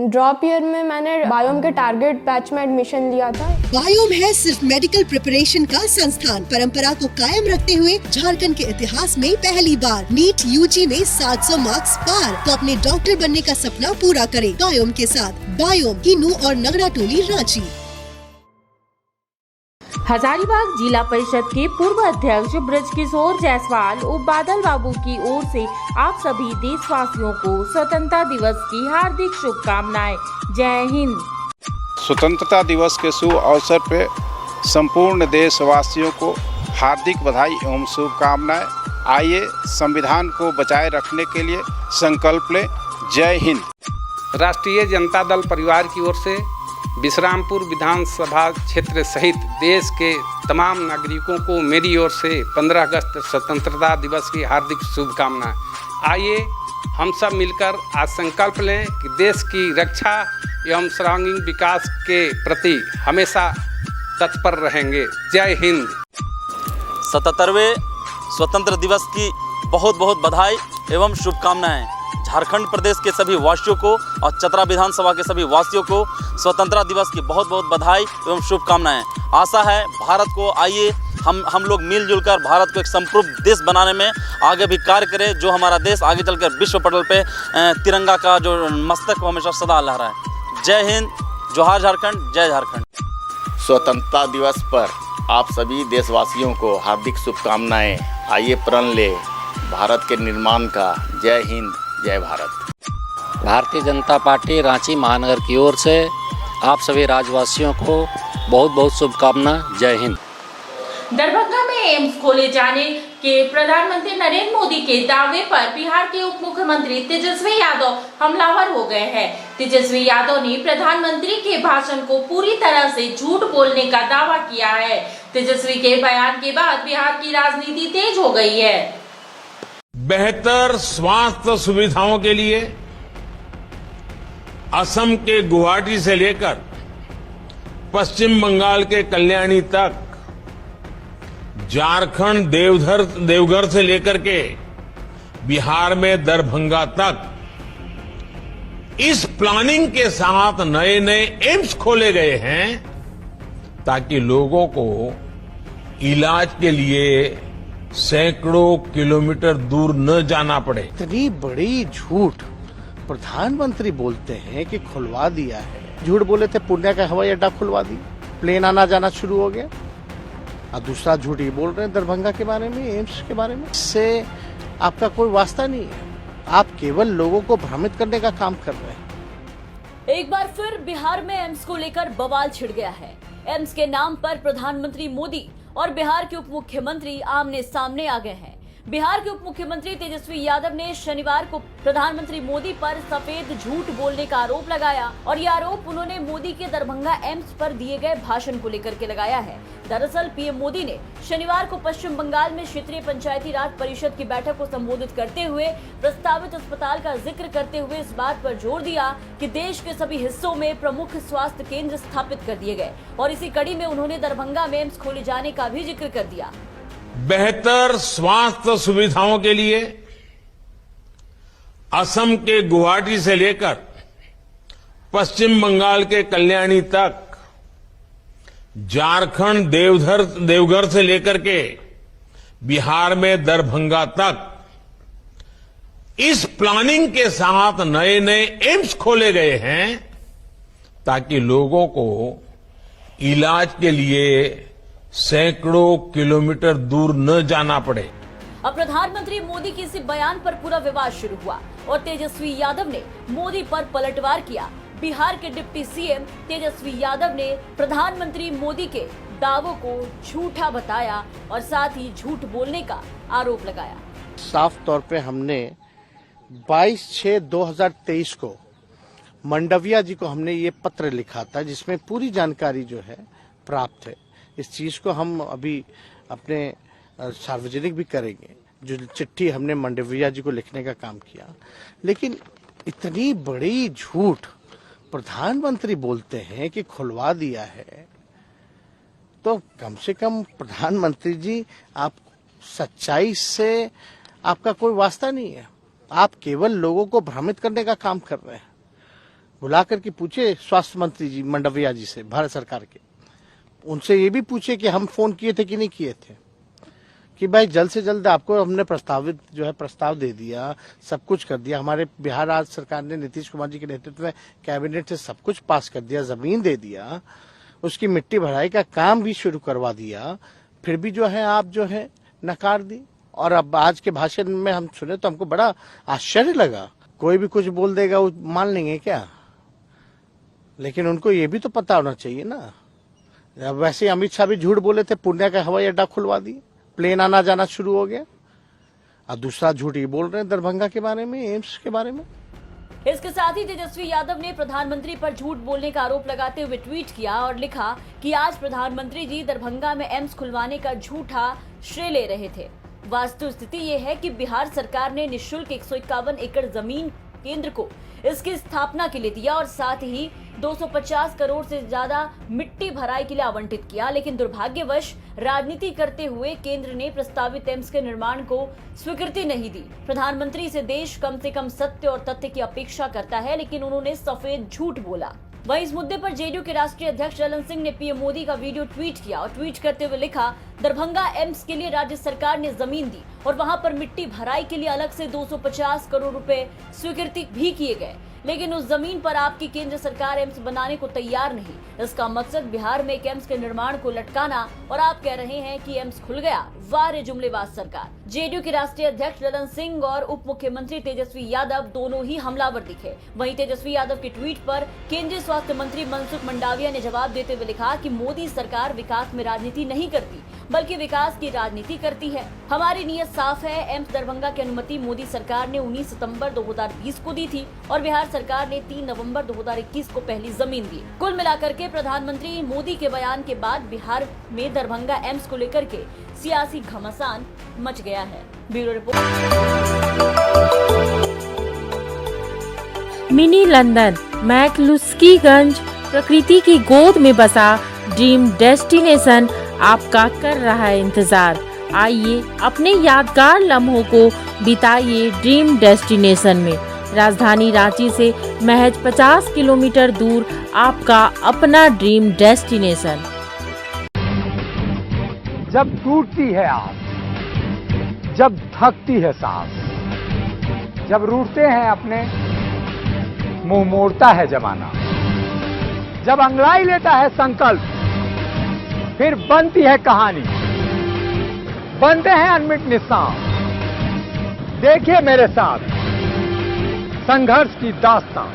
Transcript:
Drop year में मैंने biome के टारगेट बैच में एडमिशन लिया था। बायोम है सिर्फ मेडिकल प्रिपरेशन का संस्थान। परंपरा को कायम रखते हुए झारखंड के इतिहास में पहली बार नीट यूजी में 700 मार्क्स पार। तो अपने डॉक्टर बनने का सपना पूरा करें बायोम के साथ। बायोम किन्नू और नगरा टोली रांची। हजारीबाग जिला परिषद के पूर्व अध्यक्ष ब्रजकिशोर जायसवाल उप बादल बाबू की ओर से आप सभी देशवासियों को स्वतंत्रता दिवस की हार्दिक शुभकामनाएं। जय हिंद। स्वतंत्रता दिवस के शुभ अवसर पे संपूर्ण देशवासियों को हार्दिक बधाई एवं शुभकामनाएं। आइए संविधान को बचाए रखने के लिए संकल्प लें। जय हिंद। राष्ट्रीय जनता दल परिवार की ओर से विश्रामपुर विधानसभा क्षेत्र सहित देश के तमाम नागरिकों को मेरी ओर से 15 अगस्त स्वतंत्रता दिवस की हार्दिक शुभकामनाएं। आइए हम सब मिलकर आज संकल्प लें कि देश की रक्षा एवं सर्वांगीण विकास के प्रति हमेशा तत्पर रहेंगे। जय हिंद। 77वें स्वतंत्र दिवस की बहुत बहुत बधाई एवं शुभकामनाएं। झारखंड प्रदेश के सभी वासियों को और चतरा विधानसभा के सभी वासियों को स्वतंत्रता दिवस की बहुत बहुत बधाई एवं शुभकामनाएं। आशा है भारत को आइए हम लोग मिलजुल कर भारत को एक संप्रभु देश बनाने में आगे भी कार्य करें, जो हमारा देश आगे चलकर विश्व पटल पे तिरंगा का जो मस्तक को हमेशा सदा लहराए। जय हिंद, जोहार झारखंड, जय झारखंड। स्वतंत्रता दिवस पर आप सभी देशवासियों को हार्दिक शुभकामनाएं। आइए प्रण ले भारत के निर्माण का। जय हिंद, जय भारत। भारतीय जनता पार्टी रांची महानगर की ओर से आप सभी राज्यवासियों को बहुत बहुत शुभकामना। जय हिंद। दरभंगा में एम्स खोले जाने के प्रधानमंत्री नरेंद्र मोदी के दावे पर बिहार के उप मुख्यमंत्री तेजस्वी यादव हमलावर हो गए हैं। तेजस्वी यादव ने प्रधानमंत्री के भाषण को पूरी तरह से झूठ बोलने का दावा किया है। तेजस्वी के बयान के बाद बिहार की राजनीति तेज हो गई है। बेहतर स्वास्थ्य सुविधाओं के लिए असम के गुवाहाटी से लेकर पश्चिम बंगाल के कल्याणी तक, झारखंड देवघर से लेकर के बिहार में दरभंगा तक इस प्लानिंग के साथ नए नए एम्स खोले गए हैं ताकि लोगों को इलाज के लिए सैकड़ों किलोमीटर दूर न जाना पड़े। इतनी बड़ी झूठ प्रधानमंत्री बोलते हैं कि खुलवा दिया है। झूठ बोले थे पुणे का हवाई अड्डा खुलवा दी, प्लेन आना जाना शुरू हो गया। और दूसरा झूठ ये बोल रहे हैं दरभंगा के बारे में, एम्स के बारे में। इससे आपका कोई वास्ता नहीं है। आप केवल लोगों को भ्रमित करने का काम कर रहे हैं। एक बार फिर बिहार में एम्स को लेकर बवाल छिड़ गया है। एम्स के नाम पर प्रधानमंत्री मोदी और बिहार के उप मुख्यमंत्री आमने सामने आ गए हैं। बिहार के उप मुख्यमंत्री तेजस्वी यादव ने शनिवार को प्रधानमंत्री मोदी पर सफेद झूठ बोलने का आरोप लगाया और ये आरोप उन्होंने मोदी के दरभंगा एम्स पर दिए गए भाषण को लेकर के लगाया है। दरअसल पीएम मोदी ने शनिवार को पश्चिम बंगाल में क्षेत्रीय पंचायती राज परिषद की बैठक को संबोधित करते हुए प्रस्तावित अस्पताल का जिक्र करते हुए इस बात पर जोर दिया कि देश के सभी हिस्सों में प्रमुख स्वास्थ्य केंद्र स्थापित कर दिए गए और इसी कड़ी में उन्होंने दरभंगा में एम्स खोले जाने का भी जिक्र कर दिया। बेहतर स्वास्थ्य सुविधाओं के लिए असम के गुवाहाटी से लेकर पश्चिम बंगाल के कल्याणी तक, झारखंड देवघर से लेकर के बिहार में दरभंगा तक इस प्लानिंग के साथ नए नए एम्स खोले गए हैं ताकि लोगों को इलाज के लिए सैकड़ों किलोमीटर दूर न जाना पड़े। अब प्रधानमंत्री मोदी के इसी बयान पर पूरा विवाद शुरू हुआ और तेजस्वी यादव ने मोदी पर पलटवार किया। बिहार के डिप्टी सीएम तेजस्वी यादव ने प्रधानमंत्री मोदी के दावों को झूठा बताया और साथ ही झूठ बोलने का आरोप लगाया। साफ तौर पे हमने 22/6/2023 को मंडविया जी को हमने ये पत्र लिखा था जिसमें पूरी जानकारी जो है प्राप्त है। इस चीज को हम अभी अपने सार्वजनिक भी करेंगे। जो चिट्ठी हमने मंडविया जी को लिखने का काम किया, लेकिन इतनी बड़ी झूठ प्रधानमंत्री बोलते हैं कि खुलवा दिया है, तो कम से कम प्रधानमंत्री जी आप सच्चाई से आपका कोई वास्ता नहीं है। आप केवल लोगों को भ्रमित करने का काम कर रहे हैं। बुला करके पूछे स्वास्थ्य मंत्री जी मंडविया जी से, भारत सरकार के, उनसे ये भी पूछे कि हम फोन किए थे कि नहीं किए थे, कि भाई जल्द से जल्द आपको हमने प्रस्ताव दे दिया, सब कुछ कर दिया। हमारे बिहार राज्य सरकार ने नीतीश कुमार जी के नेतृत्व में कैबिनेट से सब कुछ पास कर दिया, जमीन दे दिया, उसकी मिट्टी भराई का काम भी शुरू करवा दिया, फिर भी जो है आप जो है नकार दी। और अब आज के भाषण में हम सुने तो हमको बड़ा आश्चर्य लगा। कोई भी कुछ बोल देगा वो मान लेंगे क्या? लेकिन उनको ये भी तो पता होना चाहिए ना। वैसे अमित शाह भी झूठ बोले थे, पूर्णिया का हवाई अड्डा खुलवा दिए, प्लेन आना जाना शुरू हो गया। और दूसरा झूठ ये बोल रहे हैं दरभंगा के बारे में, एम्स के बारे में। इसके साथ ही तेजस्वी यादव ने प्रधानमंत्री पर झूठ बोलने का आरोप लगाते हुए ट्वीट किया और लिखा कि आज प्रधानमंत्री जी दरभंगा में एम्स खुलवाने का झूठा श्रेय ले रहे थे। वास्तव स्थिति ये है कि बिहार सरकार ने निःशुल्क 151 एकड़ जमीन केंद्र को इसकी स्थापना के लिए दिया और साथ ही 250 करोड़ से ज्यादा मिट्टी भराई के लिए आवंटित किया, लेकिन दुर्भाग्यवश राजनीति करते हुए केंद्र ने प्रस्तावित एम्स के निर्माण को स्वीकृति नहीं दी। प्रधानमंत्री से देश कम से कम सत्य और तथ्य की अपेक्षा करता है, लेकिन उन्होंने सफेद झूठ बोला। वहीं इस मुद्दे पर जेडीयू के राष्ट्रीय अध्यक्ष ललन सिंह ने पीएम मोदी का वीडियो ट्वीट किया और ट्वीट करते हुए लिखा, दरभंगा एम्स के लिए राज्य सरकार ने जमीन दी और वहां पर मिट्टी भराई के लिए अलग से 250 करोड़ रुपए स्वीकृति भी किए गए, लेकिन उस जमीन पर आपकी केंद्र सरकार एम्स बनाने को तैयार नहीं। इसका मकसद बिहार में एक एम्स के निर्माण को लटकाना और आप कह रहे हैं कि एम्स खुल गया। वाह रे जुमलेबाज सरकार। जेडीयू के राष्ट्रीय अध्यक्ष ललन सिंह और उप मुख्यमंत्री तेजस्वी यादव दोनों ही हमलावर दिखे। वहीं तेजस्वी यादव के ट्वीट पर केंद्रीय स्वास्थ्य मंत्री मनसुख मंडाविया ने जवाब देते हुए लिखा कि मोदी सरकार विकास में राजनीति नहीं करती बल्कि विकास की राजनीति करती है। हमारी नीयत साफ है। एम्स दरभंगा की अनुमति मोदी सरकार ने 19 सितंबर 2020 को दी थी और बिहार सरकार ने 3 नवंबर 2021 को पहली जमीन दी। कुल मिलाकर के प्रधानमंत्री मोदी के बयान के बाद बिहार में दरभंगा एम्स को लेकर के सियासी घमासान मच गया है। Bureau report. Mini London McCluskieganj प्रकृति की गोद में बसा ड्रीम डेस्टिनेशन आपका कर रहा है इंतजार। आइए अपने यादगार लम्हों को बिताइए ड्रीम डेस्टिनेशन में। राजधानी रांची से महज 50 किलोमीटर दूर आपका अपना ड्रीम डेस्टिनेशन। जब टूटती है आस, जब थकती है सांस, जब रूठते हैं अपने, मुंह मोड़ता है जमाना, जब अंगड़ाई लेता है संकल्प, फिर बनती है कहानी, बनते हैं अनमिट निशान। देखिए मेरे साथ संघर्ष की दास्तां।